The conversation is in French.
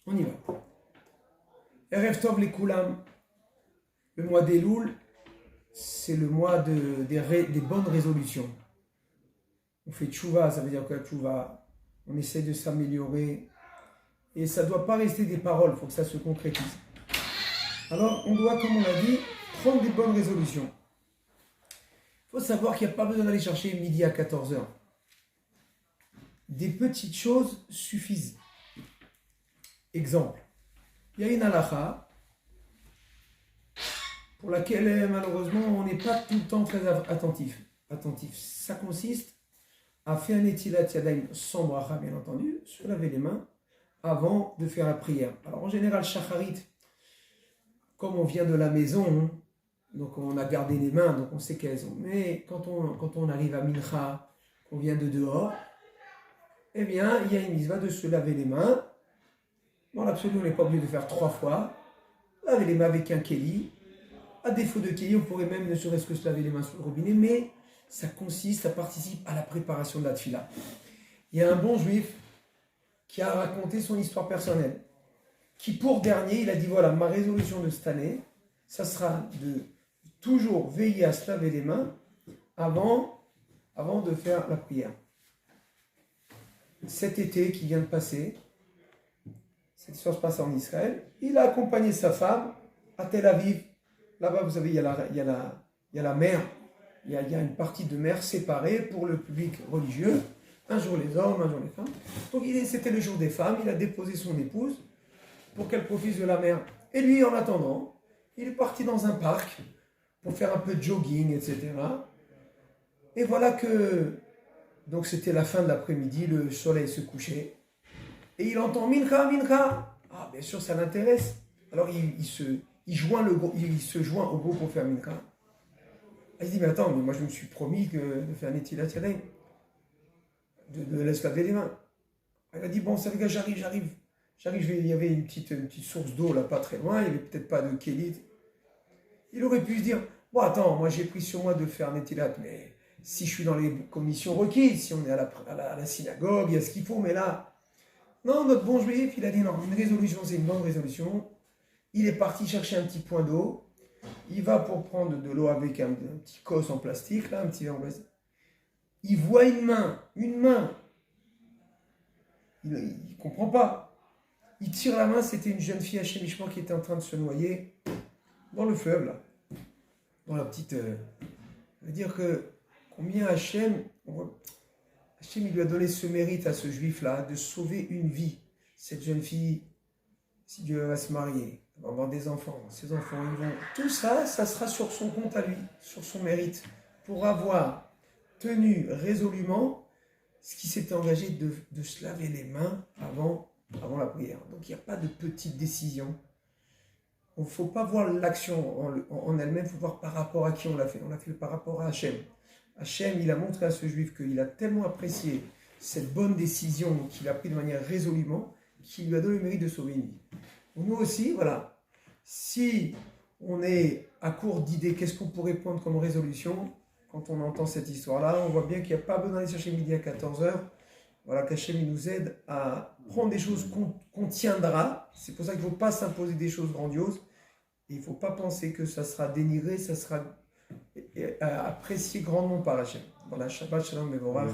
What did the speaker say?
On y va. Erev Tov les Koulam. Le mois d'Elul, c'est le mois des bonnes résolutions. On fait tchouva, ça veut dire que la tchouva, on essaie de s'améliorer. Et ça ne doit pas rester des paroles, il faut que ça se concrétise. Alors, on doit, comme on l'a dit, prendre des bonnes résolutions. Il faut savoir qu'il n'y a pas besoin d'aller chercher midi à 14h. Des petites choses suffisent. Exemple, il y a une halakha pour laquelle malheureusement on n'est pas tout le temps très attentif. Ça consiste à faire un etilat yadayim sans bracha, bien entendu, se laver les mains avant de faire la prière. Alors en général, shacharit, comme on vient de la maison, donc on a gardé les mains, donc on sait qu'elles sont. Mais quand on arrive à mincha, qu'on vient de dehors, eh bien, il y a une mitzvah de se laver les mains. Dans l'absolu, on n'est pas obligé de faire 3 fois. Laver les mains avec un kéli. À défaut de kéli, on pourrait même ne serait-ce que se laver les mains sur le robinet, mais ça participe à la préparation de la tfila. Il y a un bon juif qui a raconté son histoire personnelle, qui pour dernier, il a dit voilà, ma résolution de cette année, ça sera de toujours veiller à se laver les mains avant de faire la prière. Cet été qui vient de passer, cette histoire se passe en Israël, il a accompagné sa femme à Tel Aviv. Là-bas, vous savez, il y a la mer, il y a une partie de mer séparée pour le public religieux. Un jour les hommes, un jour les femmes. Donc c'était le jour des femmes, il a déposé son épouse pour qu'elle profite de la mer. Et lui, en attendant, il est parti dans un parc pour faire un peu de jogging, etc. Et voilà que, donc c'était la fin de l'après-midi, le soleil se couchait. Et il entend Mincha, Mincha. Ah, bien sûr, ça l'intéresse. Alors il se joint au groupe pour faire Mincha. Il se dit, mais attends, mais moi je me suis promis de faire un Netilat Yadayim, de laisser laver les mains. Il a dit, bon, ça fait que j'arrive. Il y avait une petite source d'eau là, pas très loin, il n'y avait peut-être pas de kélit. Il aurait pu se dire, bon, attends, moi j'ai pris sur moi de faire un Netilat, mais si je suis dans les commissions requises, si on est à la synagogue, il y a ce qu'il faut, mais là, non, notre bon juif, il a dit, non, une résolution, c'est une bonne résolution. Il est parti chercher un petit point d'eau. Il va pour prendre de l'eau avec un petit cosse en plastique, là, un petit verre en plastique. Il voit une main. Il ne comprend pas. Il tire la main, c'était une jeune fille Hachem Ishma qui était en train de se noyer dans le fleuve, là. Dans la petite... ça veut dire que combien Hachem, il lui a donné ce mérite à ce juif-là de sauver une vie. Cette jeune fille, si Dieu va se marier, va avoir des enfants, ses enfants, ils vont... Tout ça, ça sera sur son compte à lui, sur son mérite, pour avoir tenu résolument ce qui s'était engagé de se laver les mains avant la prière. Donc il n'y a pas de petite décision. Il ne faut pas voir l'action en elle-même, il faut voir par rapport à qui on l'a fait. On l'a fait par rapport à Hachem. Hachem, il a montré à ce juif qu'il a tellement apprécié cette bonne décision qu'il a prise de manière résolument, qu'il lui a donné le mérite de sauver une vie. Nous aussi, voilà, si on est à court d'idées, qu'est-ce qu'on pourrait prendre comme résolution? Quand on entend cette histoire-là, on voit bien qu'il n'y a pas besoin d'aller chercher midi à 14h. Voilà, qu'Hachem nous aide à prendre des choses qu'on tiendra. C'est pour ça qu'il ne faut pas s'imposer des choses grandioses. Et il ne faut pas penser que ça sera dénigré, ça sera apprécié grandement par Hachem. Voilà, Shabbat Shalom Mevorach.